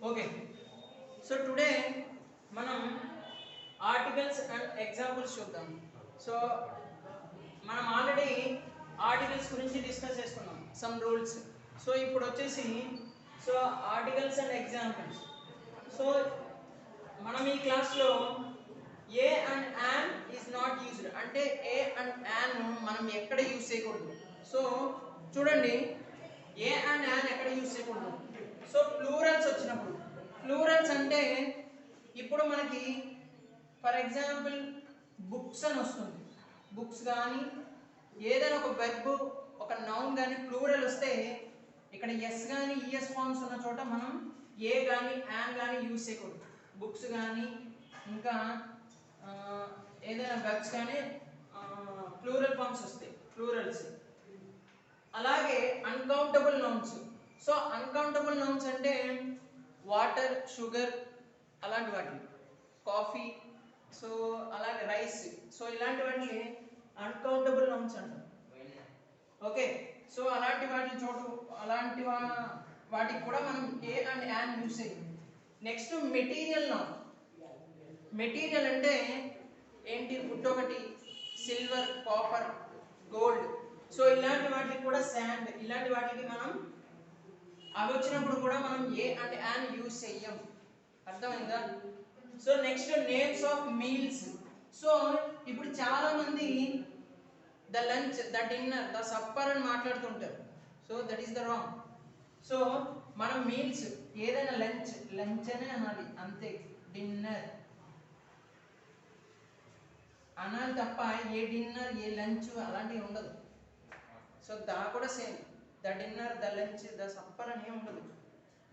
Okay, so today మనం articles and examples చూద్దాం. So మనం ఆల్రెడీ ఆర్టికల్స్ గురించి డిస్కస్ చేసుకున్నాం, సమ్ రూల్స్. సో ఇప్పుడు వచ్చేసి so articles and examples. So మనం ఈ క్లాస్లో ఏ and an is not used అంటే ఏ అండ్ యాన్ మనం ఎక్కడ యూజ్ చేయకూడదు. సో చూడండి, ఏ అండ్ యాన్ ఎక్కడ యూజ్ చేయకూడదు. సో ప్లూరల్స్ వచ్చినప్పుడు, ప్లూరల్స్ అంటే ఇప్పుడు మనకి ఫర్ ఎగ్జాంపుల్ బుక్స్ అని వస్తుంది. బుక్స్ కానీ ఏదైనా ఒక వెర్బ్, ఒక నౌన్ కానీ ప్లూరల్ వస్తే ఇక్కడ ఎస్ కానీ ఈఎస్ ఫార్మ్స్ ఉన్న చోట మనం ఏ కానీ యాన్ కానీ యూజ్ చేయకూడదు. బుక్స్ కానీ ఇంకా ఏదైనా వెర్బ్స్ కానీ ప్లూరల్ ఫార్మ్స్ వస్తాయి, ప్లూరల్స్. అలాగే uncountable nouns. So uncountable nouns అంటే వాటర్, షుగర్ అలాంటి వాటిని, కాఫీ, సో అలాగే రైస్, సో ఇలాంటి వాటిని అన్కౌంటబుల్ నౌన్స్ అంటారు. ఓకే, సో అలాంటి వాటి చోటు అలాంటి వాటికి కూడా మనం ఏ అండ్ యాన్ యూజ్ చేయాలి. Next material noun. మెటీరియల్ అంటే ఏంటి? వుడ్ ఒకటి, సిల్వర్, కాపర్, గోల్డ్, సో ఇలాంటి వాటికి కూడా శాండ్, ఇలాంటి వాటికి మనం అవి వచ్చినప్పుడు కూడా మనం ఏ అండ్ యాన్ యూజ్ చెయ్యం. అర్థమైందా? So next names of meals. So ఇప్పుడు చాలా మంది the lunch, the dinner, the supper అని మాట్లాడుతుంటారు. So that is the wrong. So మనం మీల్స్ ఏదైనా లంచ్, లంచ్ అనే అనాలి అంతే. డిన్నర్ అనాలి తప్ప ఏ డిన్నర్, ఏ లంచ్ అలాంటివి ఉండదు. సో దా కూడా same, the dinner, the lunch, the supper అని ఉండదు.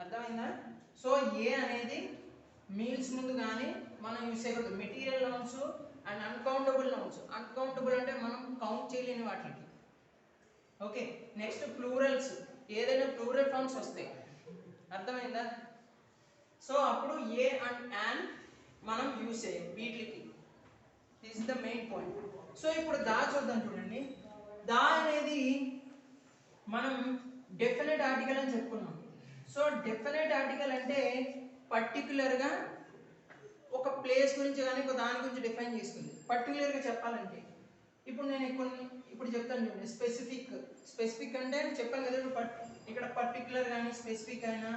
అర్థమైందా? సో ఏ అనేది మీల్స్ ముందు కానీ మనం యూజ్ చేయకూడదు. Material nouns and uncountable nouns. Uncountable అంటే మనం కౌంట్ చేయలేని వాటికి. ఓకే, నెక్స్ట్ ప్లూరల్స్, ఏదైనా ప్లూరల్ ఫార్మ్స్ వస్తాయి. అర్థమైందా? సో అప్పుడు ఏ అండ్ యాన్ మనం యూజ్ చేయం వీటికి. This is the main point. So ఇప్పుడు దా చూద్దాం. చూడండి, దా అనేది మనం డెఫినెట్ ఆర్టికల్ అని చెప్పుకున్నాం. సో డెఫినెట్ ఆర్టికల్ అంటే పర్టికులర్గా ఒక ప్లేస్ గురించి కానీ ఒక దాని గురించి డిఫైన్ చేస్తుంది. పర్టికులర్గా చెప్పాలంటే ఇప్పుడు నేను ఇప్పుడు చెప్తాను చూడండి. స్పెసిఫిక్. స్పెసిఫిక్ అంటే చెప్పాను కదా, ఇక్కడ పర్టికులర్ కానీ స్పెసిఫిక్ అయినా.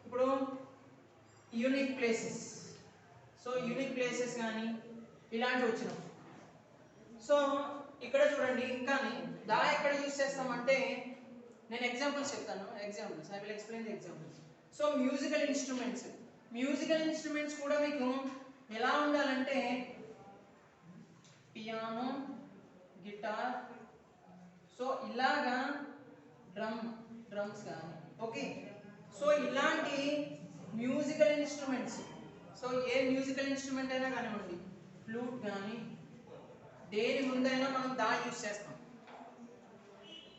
ఇప్పుడు unique places, so unique places కానీ ఇలాంటివి వచ్చినాం. సో ఇక్కడ చూడండి, ఇంకా దా ఎక్కడ యూజ్ చేస్తామంటే నేను ఎగ్జాంపుల్స్ చెప్తాను. Examples, I will explain the examples. So musical instruments. Musical instruments కూడా మీకు ఎలా ఉండాలంటే పియానో, గిటార్, సో ఇలాగా డ్రమ్స్ కానీ. ఓకే, సో ఇలాంటి మ్యూజికల్ ఇన్స్ట్రుమెంట్స్. సో ఏ మ్యూజికల్ ఇన్స్ట్రుమెంట్ అయినా కానివ్వండి, ఫ్లూట్ కానీ దేని ముందైనా మనం దా యూజ్ చేస్తాం.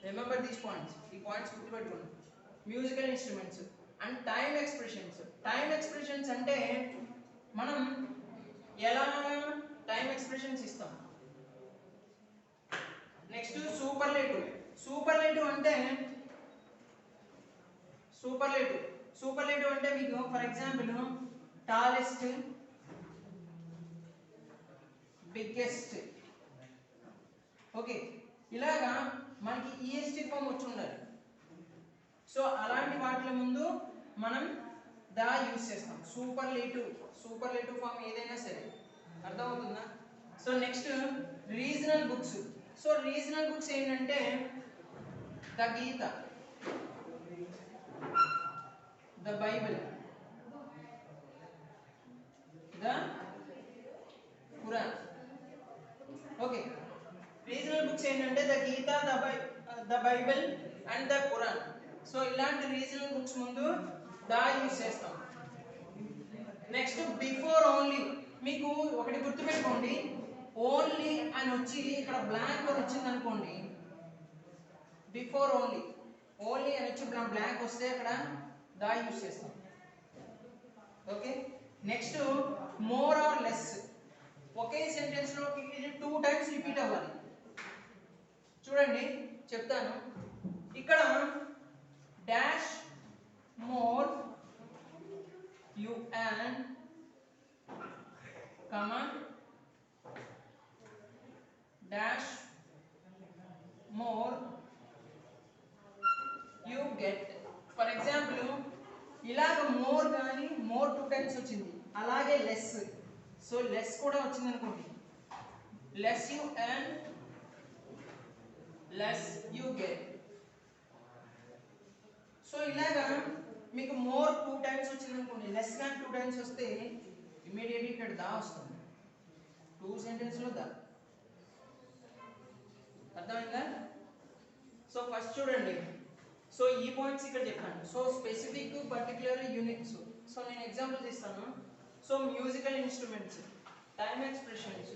రిమెంబర్ దీస్ పాయింట్స్, ఈ పాయింట్స్ గుర్తుపెట్టుకోండి. Musical instruments and time expressions. Time expressions అంటే మనం ఎలా టైమ్ ఎక్స్ప్రెషన్స్ ఇస్తాం. Next superlative. సూపర్లేటివ్ అంటే సూపర్లేటివ్ అంటే మీకు for example tallest, biggest. Okay, ఇలాగా మనకి ఈఎస్టీ ఫామ్ వచ్చి ఉండాలి. సో అలాంటి వాటి ముందు మనం దా యూజ్ చేస్తాం. సూపర్లేటివ్ ఫామ్ ఏదైనా సరే. అర్థమవుతుందా? So next regional books. So regional books ఏంటంటే the Gita, the Bible, the Quran. Okay, regional books ఏంటంటే the Gita, the Bible and the Quran. So ఇలాంటి రీజనల్ బుక్స్ ముందు దా యూజ్ చేస్తాం. Next before only. మీకు ఒకటి గుర్తుపెట్టుకోండి, ఓన్లీ అని వచ్చి ఇక్కడ బ్లాంక్ అని వచ్చింది అనుకోండి, బిఫోర్ ఓన్లీ అని వచ్చి బ్లాంక్ వస్తే అక్కడ దా యూజ్ చేస్తాం. Okay, next more or less. Okay sentence లో ఇది 2 టైమ్స్ రిపీట్ అవ్వాలి. చూడండి చెప్తాను. ఇక్కడ dash more you earn, comma, dash more you get. For example ఇలాగ మోర్ కానీ మోర్ 2 టైమ్స్ వచ్చింది, అలాగే లెస్, సో లెస్ కూడా వచ్చింది అనుకోండి, less you earn less you get. So ఇలాగా మీకు మోర్ 2 టైమ్స్ వచ్చింది అనుకోండి, లెస్ కానీ 2 టైమ్స్ వస్తే ఇమీడియట్లీ ఇక్కడ దా వస్తుంది, 2 సెంటెన్స్లో దా. అర్థమైందా? సో ఫస్ట్ చూడండి, సో ఈ పాయింట్స్ ఇక్కడ చెప్పాను. So specific, particular, units. So నేను ఎగ్జాంపుల్స్ ఇస్తాను. So musical instruments, time expressions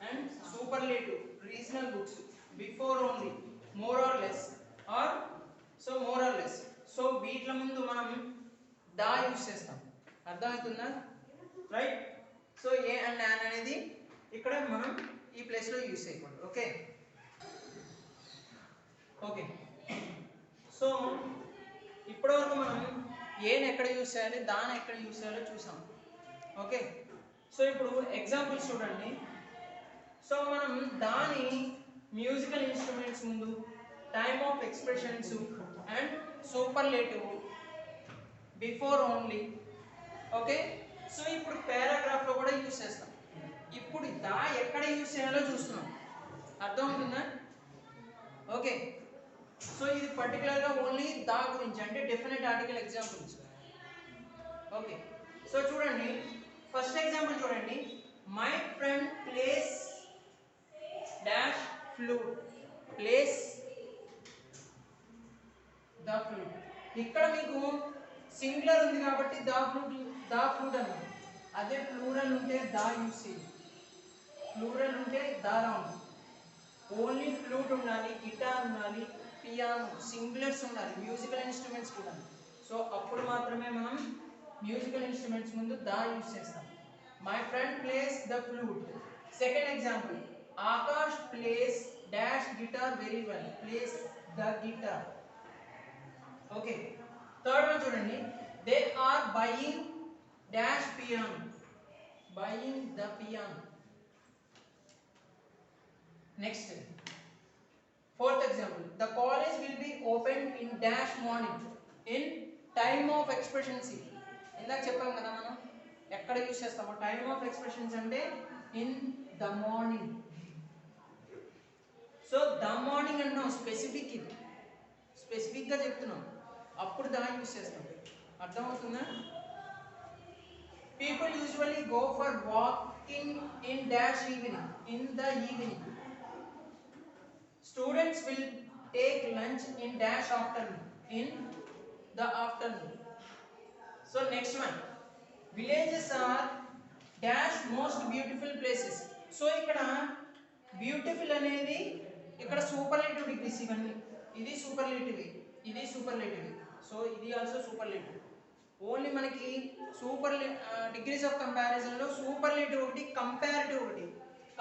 and superlative, regional books, before only, more or less, or so more or less. So వీటి ముందు మనం దా యూజ్ చేస్తాం. అర్థమవుతుందా? Right. So a and an అనేది ఇక్కడ మనం ఈ ప్లేస్లో యూజ్ చేయకూడదు. Okay okay. సో ఇప్పటివరకు మనం ఏని ఎక్కడ యూజ్ చేయాలి, దాన్ని ఎక్కడ యూజ్ చేయాలో చూసాం. ఓకే. సో ఇప్పుడు ఎగ్జాంపుల్స్ చూడండి. సో మనం దాని మ్యూజికల్ ఇన్స్ట్రుమెంట్స్ ముందు time of expressions and superlative, before only. Okay. So ఇప్పుడు పారాగ్రాఫ్లో కూడా యూజ్ చేస్తాం. ఇప్పుడు దా ఎక్కడ యూజ్ చేయాలో చూస్తున్నాం. అర్థమవుతుందా? ఓకే. సో ఇది పర్టికులర్గా ఓన్లీ దా గురించి, అంటే definite article examples. Okay. So చూడండి, ఫస్ట్ ఎగ్జాంపుల్ చూడండి. My friend place dash flute, place the flute. ఇక్కడ మీకు సింగులర్ ఉంది కాబట్టి ద ఫ్లూట్ అన్నాం. అదే ప్లూరల్ ఉంటే దా యూస్ చేయాలి, ప్లూరల్ ఉంటే దా రాను. ఓన్లీ ఫ్లూట్ ఉండాలి, గిటార్ ఉండాలి, పియానో, సింగులర్స్ ఉండాలి, మ్యూజికల్ ఇన్స్ట్రుమెంట్స్ కూడా. సో అప్పుడు మాత్రమే మనం మ్యూజికల్ ఇన్స్ట్రుమెంట్స్ ముందు దా యూజ్ చేస్తాం. My friend plays the flute. Second example, Akash plays dash guitar very well, plays the guitar. Okay. Third one చూడండి, they are buying dash piano, buying the piano. Next fourth example, the college will be opened in dash morning, in time of expressions. ఇందాక చెప్పాం కదా మనం ఎక్కడ use చేస్తామో, time of expressions అంటే in the morning. So the morning అంటున్నాం, specific, ఇది స్పెసిఫిక్గా చెప్తున్నాం, అప్పుడు దా యూజ్ చేస్తాం. అర్థమవుతుందా? People usually go for walking in dash evening, in the evening. Students will take lunch in dash afternoon, in the afternoon. So next one, villages are dash most beautiful places. So ikkada beautiful anedi ikkada superlative degrees, ivanni idi superlative, idi superlative, so idi also superlative. Only manaki super degrees of comparison lo superlative okati, comparative okati.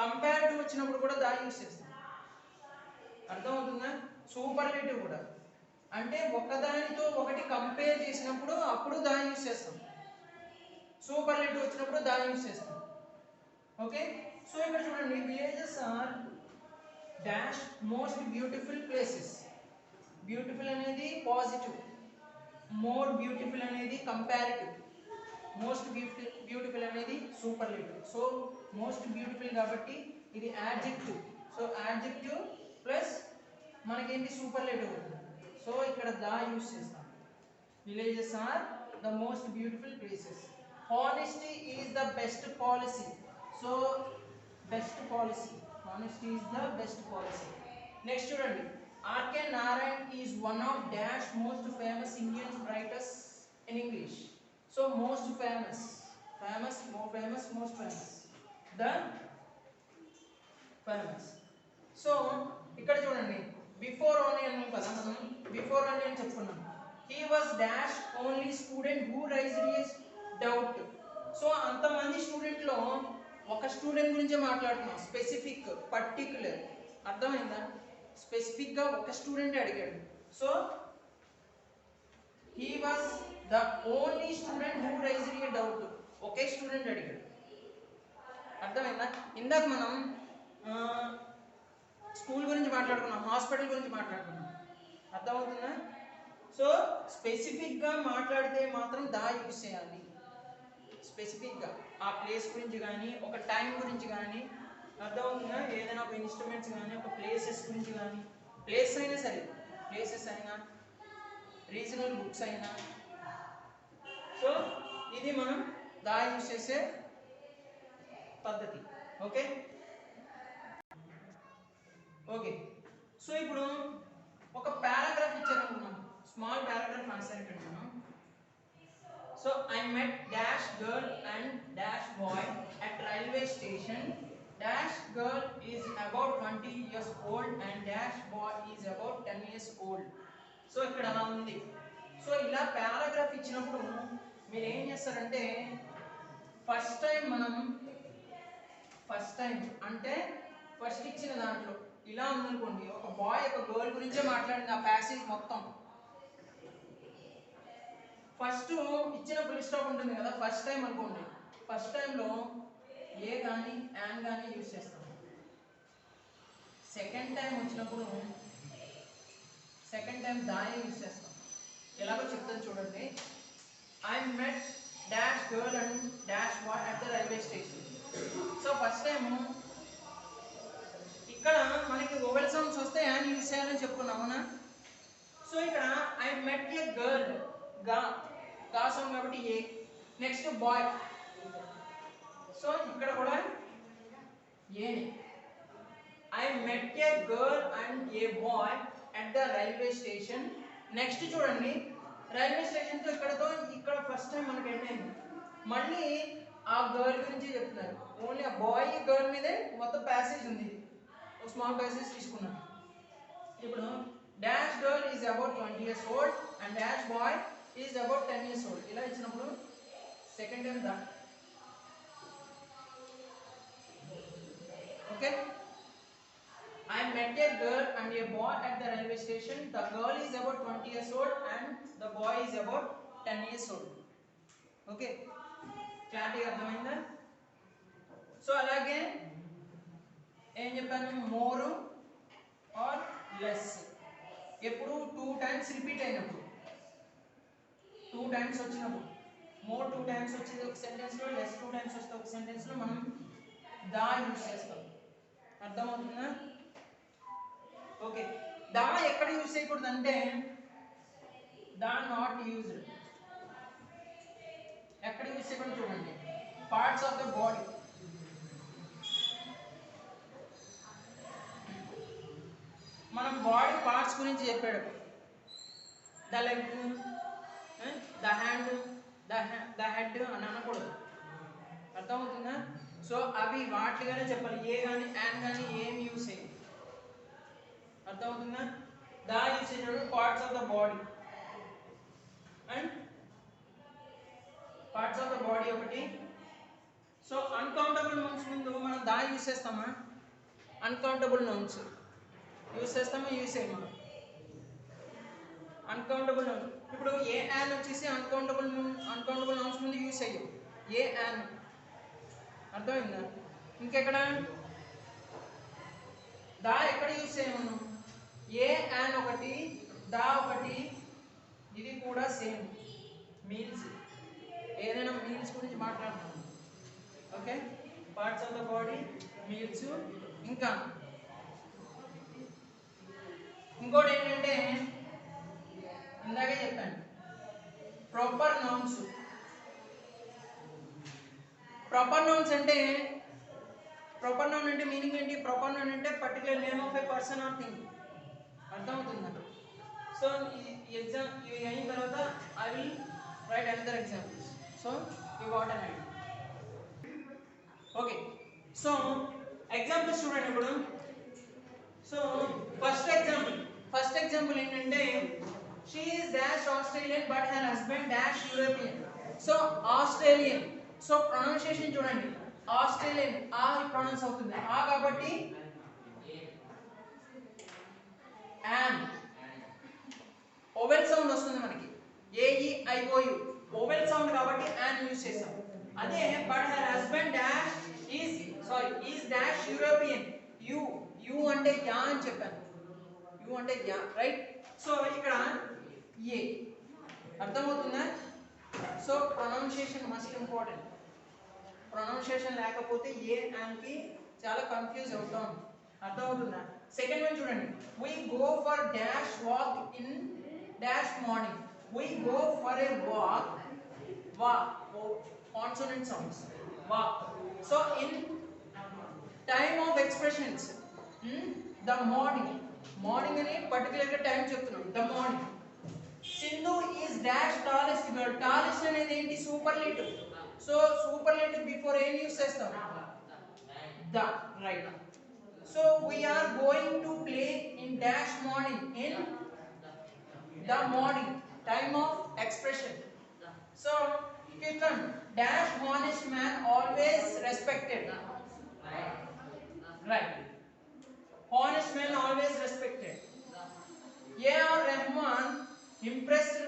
Comparative vachinappudu kuda da use చేస్తాం. అర్థమవుతుందా? Superlative కూడా అంటే ఒకదానితో ఒకటి compare చేసినప్పుడు అప్పుడు దాన్ని use చేస్తాం. సూపర్లేటివ్ వచ్చినప్పుడు దాన్ని యూజ్ చేస్తాం. ఓకే. సో ఇక్కడ చూడండి, villages are dash most beautiful places. Beautiful అనేది పాజిటివ్, మోర్ బ్యూటిఫుల్ అనేది కంపారిటివ్, మోస్ట్ బ్యూటిఫుల్ అనేది సూపర్లేటివ్. సో మోస్ట్ బ్యూటిఫుల్ కాబట్టి ఇది యాడ్జెక్టివ్. సో యాడ్జెక్టివ్ ప్లస్ మనకేంటి సూపర్లేటివ్ అవుతుంది. సో ఇక్కడ దా యూజ్ చేస్తాం. Villages are the most beautiful places. Honesty is the best policy. So best policy, honesty is the best policy. Next చూడండి, RK Narayan is one of dash most famous Indian writers in English. So most famous, famous, more famous, most famous, the famous. So ఇక్కడ చూడండి, before only అన్నాం కదా మనం, before only అని చెప్పుకున్నాం. He was dash only student who raised his doubt. So అంతమంది స్టూడెంట్లో ఒక student గురించే మాట్లాడుతున్నాం, స్పెసిఫిక్, పర్టికులర్. అర్థమైందా? స్పెసిఫిక్గా ఒక స్టూడెంట్ అడిగాడు. So he was the only student who raised a doubt. Okay student అడిగాడు. అర్థమైందా? ఇందాక మనం స్కూల్ గురించి మాట్లాడుకున్నాం, హాస్పిటల్ గురించి మాట్లాడుకున్నాం. అర్థమవుతుందా? సో స్పెసిఫిక్గా మాట్లాడితే మాత్రం దా యూజ్ చేయాలి. స్పెసిఫిక్గా ఆ ప్లేస్ గురించి కానీ, ఒక టైం గురించి కానీ, అర్థమవుతుందా? ఏదైనా ఒక ఇన్స్ట్రుమెంట్స్ కానీ, ఒక ప్లేసెస్ గురించి కానీ, ప్లేస్ అయినా సరే, ప్లేసెస్ అయినా, రీజనల్ బుక్స్ అయినా. సో ఇది మనం దా యూజ్ చేసే పద్ధతి. Okay okay. సో ఇప్పుడు ఒక పారాగ్రాఫ్ ఇచ్చారనుకున్నాం, స్మాల్ పారాగ్రాఫ్ రాశారు ఇక్కడ మనం. So I met dash girl and dash boy at railway station. Dash girl is about 20 years old and dash boy is about 10 years old. So ఇక్కడ అలా ఉంది. So ఇలా paragraph ఇచ్చినప్పుడు మీరు ఏం చేస్తారంటే, ఫస్ట్ టైం అంటే ఫస్ట్ ఇచ్చిన దాంట్లో ఇలా ఉందనుకోండి, ఒక బాయ్ ఒక గర్ల్ గురించే మాట్లాడింది ఆ ప్యాసేజ్ మొత్తం. ఫస్ట్ ఇచ్చిన ఫుల్ స్టాప్ ఉంటుంది కదా, ఫస్ట్ టైం అనుకోండి, ఫస్ట్ టైంలో ఏ కానీ యాన్ కానీ యూజ్ చేస్తాం. సెకండ్ టైం వచ్చినప్పుడు సెకండ్ టైం దాని యూజ్ చేస్తాం. ఎలాగో చెప్తాను చూడండి. I met dash girl and dash boy at the railway station. So first time ఇక్కడ మనకి వొవెల్ సౌండ్స్ వస్తే యాన్ యూజ్ చేయాలని చెప్పుకున్నాం, అవునా? సో ఇక్కడ ఐ మెట్ ఏ గర్ల్, గా సౌండ్ కాబట్టి ఏ. నెక్స్ట్ బాయ్, సో ఇక్కడ కూడా a. I met a girl and a boy at the railway station. Next చూడండి, రైల్వే స్టేషన్తో ఇక్కడ ఫస్ట్ టైం మనకి ఎండ్ అయింది. మళ్ళీ ఆ గర్ల్ గురించి చెప్తున్నారు, ఓన్లీ ఆ బాయ్ గర్ల్ మీదే మొత్తం ప్యాసేజ్ ఉంది. ఒక స్మాల్ ప్యాసేజ్ తీసుకున్నాం. ఇప్పుడు dash girl is about 20 years old and dash boy is about 10 years old. ఇలా ఇచ్చినప్పుడు second time the. Okay. I met a girl and a boy at the railway station. The girl is about 20 years old and the boy is about 10 years old. Okay, clarity అర్థమైందా? So అలాగే ఏం చెప్పాను, more or less. ఎప్పుడు 2 times repeat అయినప్పుడు, 2 times వచ్చినప్పుడు, more 2 times వచ్చేది ఒక సెంటెన్స్లో, less 2 times వస్తే ఒక సెంటెన్స్లో మనం దా యూజ్ చేస్తాం. అర్థమవుతుందా? ఓకే. దా ఎక్కడ యూజ్ చేయకూడదు అంటే, దా నాట్ యూజ్డ్ ఎక్కడ యూజ్ చేయకూడదు చూడండి, పార్ట్స్ ఆఫ్ ద బాడీ. మనం బాడీ పార్ట్స్ గురించి చెప్పాడు, the leg, the hand, the head అని అనకూడదు. అర్థమవుతుందా? సో అవి వాటిగానే చెప్పాలి, ఏ కానీ యాన్ కానీ ఏం యూజ్ చేయాలి. అర్థమవుతుందా? దా యూజ్ చేసినప్పుడు parts of the body and parts of the body ఒకటి. సో అన్కౌంటబుల్ నౌన్స్ ముందు మనం దా యూజ్ చేస్తామా? అన్కౌంటబుల్ నౌన్స్ యూజ్ చేస్తామా? యూజ్ చేయమా? Uncountable nouns. ఇప్పుడు ఏ యాన్ వచ్చేసి అన్కౌంటబుల్ నౌన్స్ ముందు యూజ్ చెయ్యం, ఏ యాన్. అర్థమైందా? ఇంకెక్కడ దా ఎక్కడ యూజ్ చేయమను? ఏ యాన్ ఒకటి, దా ఒకటి. ఇది కూడా సేమ్, మీల్స్, ఏదైనా మీల్స్ గురించి మాట్లాడుతున్నాం. Okay, parts of the body, meals. ఇంకా ఇంకోటి ఏంటంటే, ఇందాకే చెప్పాను, ప్రాపర్ నౌన్స్. ప్రాపర్ నౌన్స్ అంటే, ప్రాపర్ నౌన్ అంటే మీనింగ్ ఏంటి? ప్రాపర్ నౌన్ అంటే particular name of A person are thing. అర్థమవుతుందా? సో ఈ ఎగ్జామ్ ఇవి అయిన తర్వాత I will write another examples. So you got an idea. Okay, so examples చూడండి ఇప్పుడు. సో ఫస్ట్ ఎగ్జాంపుల్ ఏంటంటే, she is dash Australian but her husband dash European. So Australian, so pronunciation చూడండి, Australian ఆ pronounce అవుతుంది, ఆ కాబట్టి an. Vowel sound వస్తుంది మనకి, AEIOU ఓవెల్ సౌండ్ కాబట్టి యాన్ యూస్ చేస్తాం. అదే but her husband dash is dash European. You అంటే యా అని చెప్పాను. యు అంటే యా, రైట్. సో ఇక్కడ ఏ అర్థమవుతుందా? So pronunciation must important. Pronunciation లేకపోతే ఏ యాన్ కి చాలా కన్ఫ్యూజ్ అవుతాం. అర్థమవుతుందా? సెకండ్ వన్ చూడండి. We go for dash walk in dash morning. We go for a walk. Consonant sounds. Walk. So in time of expressions, the morning అనే particular గా time చెప్తున్నాం. the morning. Sindhu is dash tallest girl. tallest అనేది ఏంటి? Superlative. So superlative before ఏం use చేస్తాం? the, right. So we are going to play in dash morning. In the morning, time of expression. So Kirtan, dash honest man always respected. Right. Honest man always respected. A.R. Rahman impressed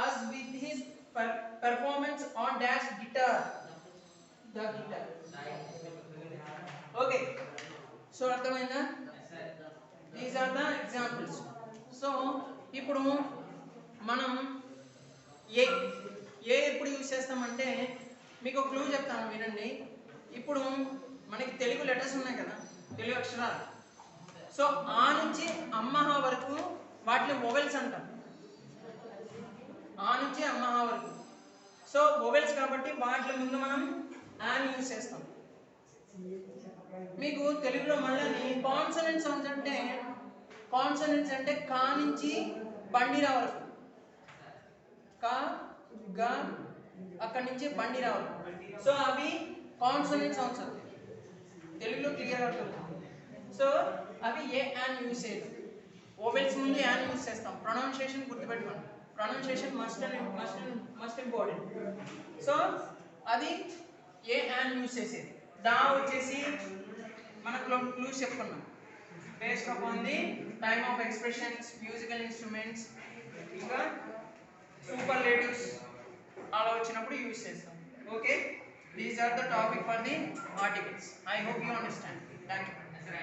us with his performance on dash guitar. The guitar. Okay. So అర్థమైందా? These are the examples. So ఇప్పుడు మనం ఏ ఎప్పుడు use చేస్తామంటే మీకు ఒక clue చెప్తాను వినండి. ఇప్పుడు మనకి తెలుగు లెటర్స్ ఉన్నాయి కదా, తెలుగు అక్షరాలు. సో ఆ నుంచి అమ్మహ వరకు వాటిని వొవెల్స్ అంటాం. ఆ నుంచి అమ్మహ వరకు. సో వొవెల్స్ కాబట్టి వాటి ముందు మనం యాన్ యూజ్ చేస్తాం. మీకు తెలుగులో మళ్ళీ కాన్సనెంట్ సౌండ్స్ అంటే కా నుంచి బండిరా వరకు. కా గా అక్కడి నుంచి బండిరా వరకు. సో అవి కాన్సనెంట్ సౌండ్స్ అవుతాయి. తెలుగులో క్లియర్ అవుతుంది. సో అవి ఏ యాన్ యూజ్ చేయదు. ఓవెల్స్ ముందు యాన్ యూజ్ చేస్తాం. ప్రొనౌన్సియేషన్ గుర్తుపెట్టుకోండి. Pronunciation must important. సో అది ఏ యాన్ యూజ్ చేసేది. దా వచ్చేసి మనకు క్లూస్ చెప్పుకున్నాం. Based upon the time of expressions, musical instruments, ఇంకా సూపర్లేటివ్స్ అలా వచ్చినప్పుడు యూజ్ చేస్తాం. Okay, these are the topic for the articles. I hope you understand. Thank you.